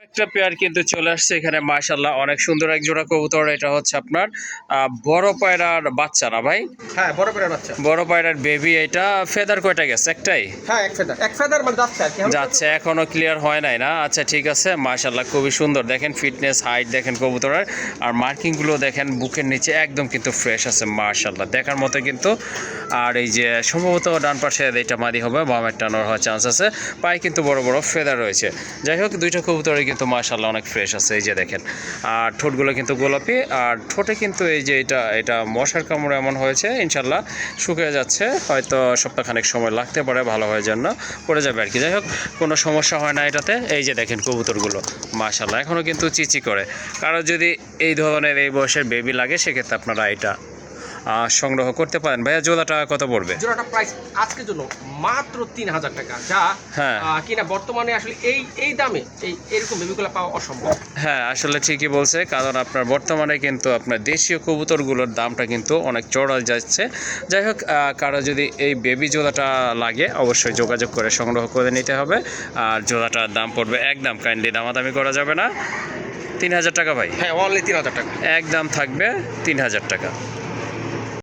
একটা পেয়ার কিন্তু চলে আসছে এখানে, মাশাআল্লাহ অনেক সুন্দর এক জোড়া কবুতর। এটা হচ্ছে আপনার বড় পায়রার বাচ্চা না ভাই? হ্যাঁ, বড় পেয়ার বাচ্চা। বড় পায়রার বেবি। এটা ফেদার কয়টা গেছে? একটাই? হ্যাঁ, এক ফেদার মানে যাচ্ছে আর কি। যাচ্ছে, এখনো ক্লিয়ার হয় নাই না? আচ্ছা ঠিক আছে, মাশাআল্লাহ খুবই সুন্দর। দেখেন ফিটনেস, হাইট দেখেন কবুতরের, আর মার্কিংগুলো দেখেন বুকের নিচে একদম কিন্তু ফ্রেশ আছে মাশাআল্লাহ, দেখার মতো কিন্তু। আর এই যে সম্ভবত ডান পাশে এটা মাদি হবে, বামের টানোর হওয়ার চান্স আছে। পায়ে কিন্তু বড় বড় ফেদার রয়েছে। যাই হোক, দুইটা কবুতরই কিন্তু মাশাআল্লাহ অনেক ফ্রেশ আছে, এই যে দেখেন। আর ঠোঁটগুলো কিন্তু গোলাপি, আর ঠোঁটে কিন্তু এই যে এটা মশার কামড়ে এমন হয়েছে, ইনশাল্লাহ শুকিয়ে যাচ্ছে, হয়তো সপ্তাহখানেক সময় লাগতে পারে ভালো হওয়ার জন্য, পড়ে যাবে আর কি। যাই হোক, কোনো সমস্যা হয় না এটাতে। এই যে দেখেন কবুতরগুলো মাশাআল্লাহ এখনও কিন্তু চিচি করে। কারো যদি এই ধরনের এই বয়সের বেবি লাগে, সেক্ষেত্রে আপনারা এটা সংগ্রহ করতে পারেন। ভাইয়া জোড়াটা কত পড়বে? জোড়াটা প্রাইস আজকের জন্য মাত্র 3000 টাকা, যা হ্যাঁ কিনা বর্তমানে আসলে এই দামে এরকম বেবিগুলো পাওয়া অসম্ভব। হ্যাঁ, আসলে ঠিকই বলছে, কারণ আপনার বর্তমানে কিন্তু আপনার দেশীয় কবুতরগুলোর দামটা কিন্তু অনেক চড়া যাচ্ছে। যাই হোক, কারো যদি এই বেবি জোড়াটা লাগে, অবশ্যই যোগাযোগ করে সংগ্রহ করে নিতে হবে। আর জোড়াটার দাম পড়বে একদম, কাইন্ডলি দামাদামি করা যাবে না, 3000 টাকা ভাই। হ্যাঁ, অনলি 3000 টাকা। একদম থাকবে 3000 টাকা।